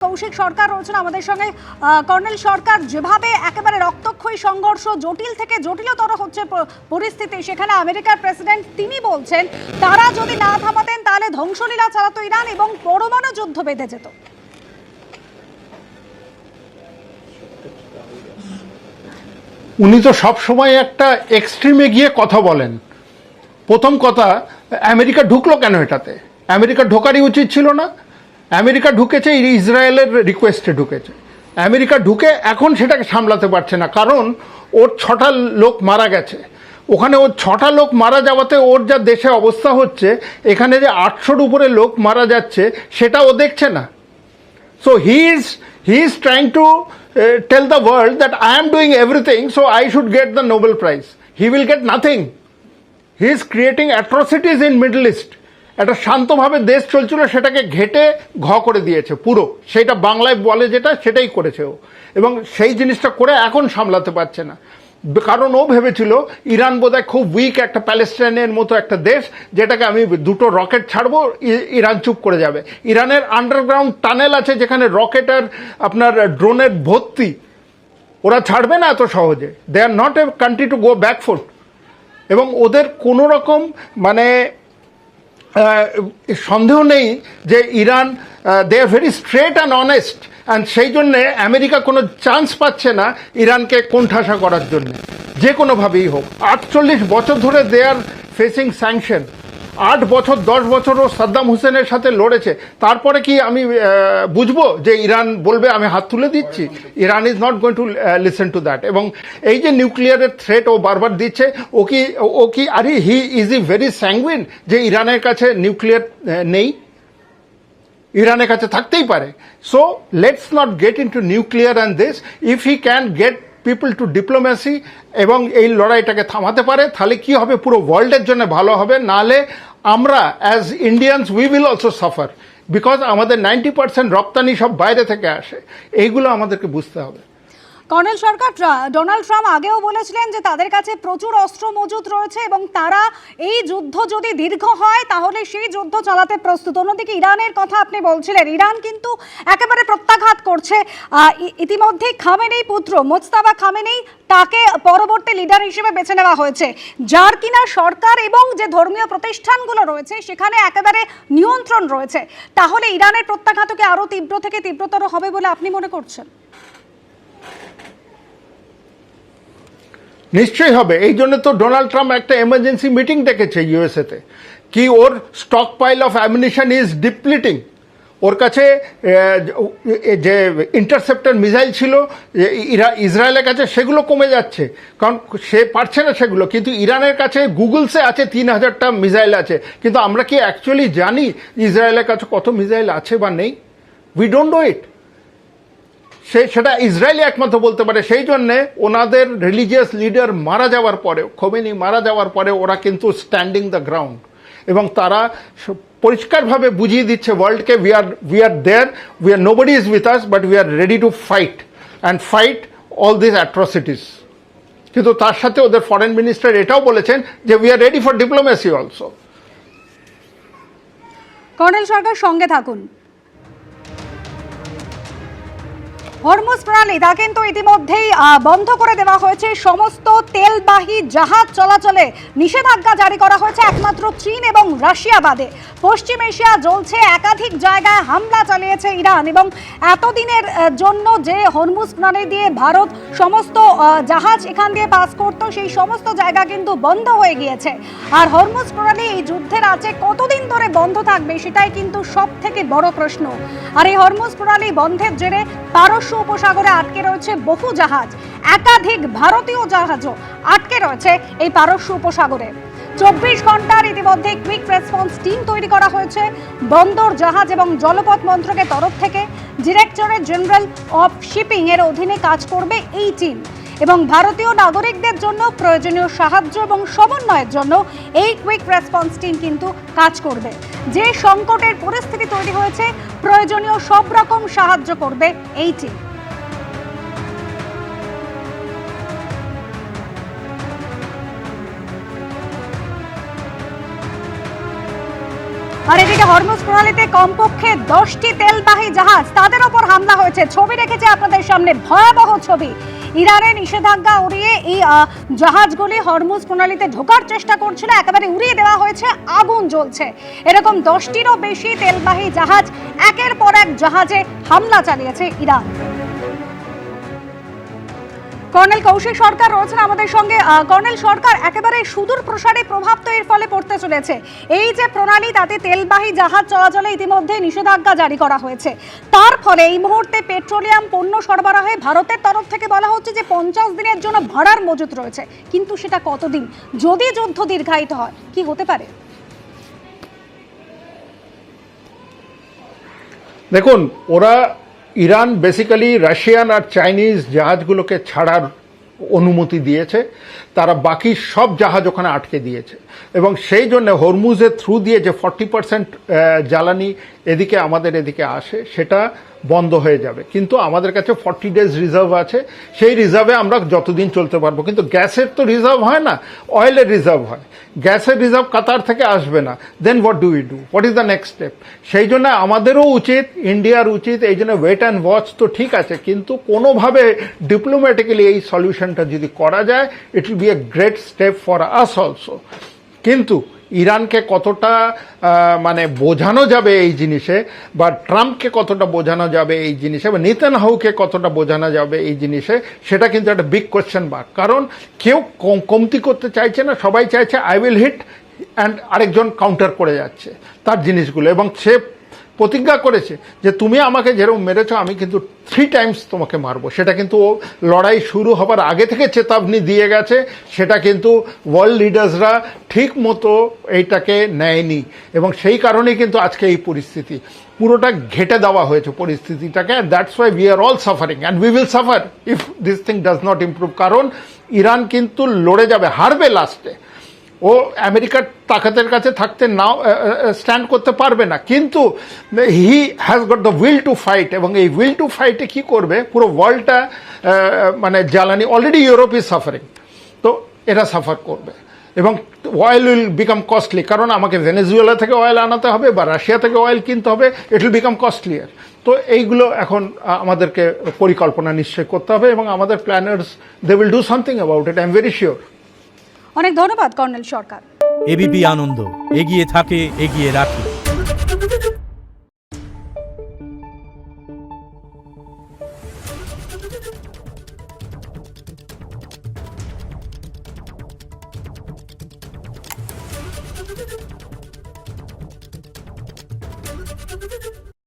কৌশিক সরকার রয়েছেন আমাদের সঙ্গে। কর্নেল সরকার, যেভাবে একেবারে রক্তক্ষয়ী সংঘর্ষ, জটিল থেকে জটিলতর হচ্ছে পরিস্থিতি, সেখানে আমেরিকার প্রেসিডেন্ট তিনি বলছেন তারা যদি না থামাতেন তাহলে ধ্বংসলীলা চালাতো ইরান এবং পরমাণু যুদ্ধ বেঁধে যেত। উনি তো সব সময় একটা এক্সট্রিমে গিয়ে কথা বলেন। প্রথম কথা, আমেরিকা ঢুকলো কেন এটাতে? আমেরিকা ঢোকারই উচিত ছিল না। আমেরিকা ঢুকেছে ইসরায়েলের রিকোয়েস্টে ঢুকেছে। আমেরিকা ঢুকে এখন সেটাকে সামলাতে পারছে না, কারণ ওর 6টা লোক মারা গেছে। ওখানে ওর 6টা লোক মারা যাওয়াতে ওর যা দেশে অবস্থা হচ্ছে, এখানে যে 800-র উপরে লোক মারা যাচ্ছে সেটা ও দেখছে না। So he is trying to tell the world that I am doing everything, so I should get the Nobel Prize. He will get nothing. He is creating atrocities in Middle East. একটা শান্তভাবে দেশ চলছিল, সেটাকে ঘেটে করে দিয়েছে পুরো। সেটা বাংলায় বলে যেটা, সেটাই করেছে ও, এবং সেই জিনিসটা করে এখন সামলাতে পারছে না। কারণ ও ভেবেছিল ইরান বোধহয় খুব উইক, একটা প্যালেস্টাইনের মতো একটা দেশ, যেটাকে আমি 2টো রকেট ছাড়বো ইরান চুপ করে যাবে। ইরানের আন্ডারগ্রাউন্ড টানেল আছে যেখানে রকেট আর আপনার ড্রোনের ভর্তি, ওরা ছাড়বে না এত সহজে। They are not a country to go back foot. এবং ওদের কোনো রকম মানে সন্দেহ নেই যে Iran, they are very straight and honest, and সেই জন্যে আমেরিকা কোনো চান্স পাচ্ছে না ইরানকে কোণঠাসা করার জন্য, যে কোনোভাবেই হোক। 48 বছর ধরে দে আর ফেসিং স্যাংশন। 8 বছর 10 বছরও সাদ্দাম হুসেনের সাথে লড়েছে। তারপরে কি আমি বুঝবো যে ইরান বলবে আমি হাত তুলে দিচ্ছি? Iran is not going to listen to that. এবং এই যে নিউক্লিয়ারের থ্রেট ও বারবার দিচ্ছে, ও কি আরে হি ইজ ই ভেরি স্যাঙ্গুইন যে ইরানের কাছে নিউক্লিয়ার নেই? ইরানের কাছে থাকতেই পারে। So let's not get into nuclear and this. If he can get people to diplomacy এবং এই লড়াইটাকে থামাতে পারে, তাহলে কি হবে? পুরো ওয়ার্ল্ডের জন্য ভালো হবে। নাহলে আমরা as Indians we will also suffer, because আমাদের 90% রপ্তানি সব বাইরে থেকে আসে। এইগুলো আমাদেরকে বুঝতে হবে। কর্নেল সরকার, ডোনাল্ড ট্রাম্প আগেও বলেছিলেন যে তাদের কাছে প্রচুর অস্ত্র মজুত রয়েছে এবং তারা এই যুদ্ধ যদি দীর্ঘ হয় তাহলে সেই যুদ্ধ চালাতে প্রস্তুত। অন্যদিকে ইরানের কথা আপনি বলছিলেন, ইরান কিন্তু একেবারে প্রত্যাঘাত করছে। ইতিমধ্যে খামেনেই পুত্র মোজতাবা খামেনেই, তাকে পরবর্তী লিডার হিসেবে বেছে নেওয়া হয়েছে, যার কিনা সরকার এবং যে ধর্মীয় প্রতিষ্ঠানগুলো রয়েছে সেখানে একেবারে নিয়ন্ত্রণ রয়েছে। তাহলে ইরানের প্রত্যাঘাতকে আরও তীব্র থেকে তীব্রতর হবে বলে আপনি মনে করছেন? নিশ্চয়ই হবে। এই জন্য তো ডোনাল্ড ট্রাম্প একটা এমার্জেন্সি মিটিং ডেকেছে ইউএসএতে, কি ওর stockpile of ammunition is depleting. ওর কাছে যে ইন্টারসেপ্টর মিসাইল ছিল ইসরায়েলের কাছে, সেগুলো কমে যাচ্ছে, কারণ সে পারছে না সেগুলো। কিন্তু ইরানের কাছে গুগলসে আছে 3000টা মিসাইল আছে, কিন্তু আমরা কি অ্যাকচুয়ালি জানি ইসরায়েলের কাছে কত মিসাইল আছে বা নেই? উই ডোন্ট নো ইট। সেটা ইসরায়েলি একমাত্র বলতে পারে। সেই জন্যে ওনাদের রিলিজিয়াস লিডার মারা যাওয়ার পরে, খোমেনি মারা যাওয়ার পরে, ওরা কিন্তু স্ট্যান্ডিং দ্য গ্রাউন্ড, এবং তারা পরিষ্কারভাবে বুঝিয়ে দিচ্ছে ওয়ার্ল্ডকে, we are there, we are nobody is with us, but we are ready to fight and fight all this atrocities. কিন্তু তার সাথে ওদের ফরেন মিনিস্টার এটাও বলেছেন যে we are ready for diplomacy also. Colonel Sarkar, সঙ্গে থাকুন। হরমুজ প্রণালী তা কিন্তু ইতিমধ্যেই বন্ধ করে দেওয়া হয়েছে। সমস্ত তেলবাহী জাহাজ চলাচলে নিষেধাজ্ঞা জারি করা হয়েছে একমাত্র চীন এবং রাশিয়া বাদে। পশ্চিম এশিয়া জ্বলছে, একাধিক জায়গায় হামলা চালিয়েছে ইরান, এবং এতদিনের জন্য যে হরমুজ প্রণালী দিয়ে ভারত সমস্ত জাহাজ এখান দিয়ে পাস করতো, সেই সমস্ত জায়গা কিন্তু বন্ধ হয়ে গিয়েছে। আর হরমুজ প্রণালী এই যুদ্ধের আছে কতদিন ধরে বন্ধ থাকবে, সেটাই কিন্তু সব থেকে বড় প্রশ্ন। আর এই হরমুজ প্রণালী বন্ধের জেরে পারস্য উপসাগরে আটকে রয়েছে বহু জাহাজ, একাধিক ভারতীয় জাহাজও আটকে রয়েছে এই পারস্য উপসাগরে। 24 ঘন্টার ইতিমধ্যে কুইক রেসপন্স টিম তৈরি করা হয়েছে বন্দর, জাহাজ এবং জলপথ মন্ত্রকের তরফ থেকে। ডিরেক্টরেট জেনারেল অফ শিপিং এর অধীনে কাজ করবে এই টিম, এবং ভারতীয় নাগরিকদের জন্য প্রয়োজনীয় সাহায্য এবং সমন্বয়ের জন্য এই কুইক রেসপন্স টিম কিন্তু কাজ করবে। যে সংকটের পরিস্থিতি তৈরি হয়েছে, প্রয়োজনীয় সব রকম সাহায্য করবে এই টিম। আর এদিকে হরমুজ প্রণালীতে কমপক্ষে 10টি তেলবাহী জাহাজ তাদের ওপর হামলা হয়েছে। ছবি রেখেছে আপনাদের সামনে, ভয়াবহ ছবি। ইরানের নিষেধাজ্ঞা উড়িয়ে এই জাহাজগুলি হরমুজ প্রণালীতে ঢোকার চেষ্টা করছিল, একেবারে উড়িয়ে দেওয়া হয়েছে, আগুন জ্বলছে। এরকম 10টিরও বেশি তেলবাহী জাহাজ একের পর এক জাহাজে হামলা চালিয়েছে ইরান। কর্নেল কৌশিক সরকার রয়েছেন আমাদের সঙ্গে। কর্নেল সরকার, একেবারে সুদূর প্রসারী প্রভাব তো এর ফলে পড়তে চলেছে। এই যে প্রণালী, তাতে তেলবাহী জাহাজ চলাচলে ইতিমধ্যে নিষেধাজ্ঞা জারি করা হয়েছে। তার ফলে এই মুহূর্তে পেট্রোলিয়াম পণ্য সরবরাহে ভারতের তরফ থেকে বলা হচ্ছে যে 50 দিনের জন্য ভাড়ার মজুত রয়েছে, কিন্তু সেটা কতদিন? যদি যুদ্ধ দীর্ঘায়িত হয় কি হতে পারে? দেখুন, ওরা ইরান বেসিক্যালি রাশিয়ান আর চাইনিজ জাহাজগুলোকে ছাড়ার অনুমতি দিয়েছে, তারা বাকি সব জাহাজ ওখানে আটকে দিয়েছে এবং সেই জন্য হরমুজের থ্রু দিয়ে যে 40% জ্বালানি এদিকে আমাদের এদিকে আসে সেটা বন্ধ হয়ে যাবে। কিন্তু আমাদের কাছে 40 ডেজ রিজার্ভ আছে, সেই রিজার্ভে আমরা যতদিন চলতে পারবো। কিন্তু গ্যাসের তো রিজার্ভ হয় না, অয়েলের রিজার্ভ হয়। গ্যাসের রিজার্ভ কাতার থেকে আসবে না, then what do we do, what is the next step? সেই জন্য আমাদেরও উচিত, ইন্ডিয়ার উচিত, এই জন্য ওয়েট অ্যান্ড ওয়াচ তো ঠিক আছে, কিন্তু কোনোভাবে ডিপ্লোম্যাটিক্যালি এই সলিউশনটা যদি করা যায়, it will B a great step for us also. কিন্তু ইরানকে কতটা মানে বোঝানো যাবে এই জিনিসে, বা ট্রাম্পকে কতটা বোঝানো যাবে এই জিনিসে, বা নেতানয়াহুকে কতটা বোঝানো যাবে এই জিনিসে, সেটা কিন্তু একটা বিগ কোয়েশ্চেন মার্ক। কারণ কেউ কমতি করতে চাইছে না, সবাই চাইছে আই উইল হিট অ্যান্ড আরেকজন কাউন্টার করে যাচ্ছে তার জিনিসগুলো। এবং সে প্রতিজ্ঞা করেছে যে তুমি আমাকে যেরকম মেরেছো আমি কিন্তু 3 টাইমস তোমাকে মারবো। সেটা কিন্তু ও লড়াই শুরু হবার আগে থেকে চেতাবনী দিয়ে গেছে, সেটা কিন্তু ওয়ার্ল্ড লিডার্সরা ঠিক মতো এইটাকে নেয়নি এবং সেই কারণেই কিন্তু আজকে এই পরিস্থিতি পুরোটা ঘেটে দেওয়া হয়েছে পরিস্থিতিটাকে। That's why we are all suffering and we will suffer if this thing does not improve. কারণ ইরান কিন্তু লড়ে যাবে, হারবে লাস্টে। ও আমেরিকার তাকাতের কাছে থাকতে নাও স্ট্যান্ড করতে পারবে না, কিন্তু he has got the will to fight. এবং এই উইল টু ফাইটে কী করবে, পুরো ওয়ার্ল্ডটা মানে জ্বালানি, অলরেডি ইউরোপ ইজ সাফারিং, তো এরা সাফার করবে এবং অয়েল উইল বিকাম কস্টলি। কারণ আমাকে ভেনেজুয়েলা থেকে অয়েল আনাতে হবে বা রাশিয়া থেকে অয়েল কিনতে হবে, ইট উইল বিকাম কস্টলিয়ার। তো এইগুলো এখন আমাদেরকে পরিকল্পনা নিশ্চয় করতে হবে এবং আমাদের planners they will do something about it, I am very sure. অনেক ধন্যবাদ কর্নেল সরকার। এবিপি আনন্দ, এগিয়ে থাকে, এগিয়ে রাখে।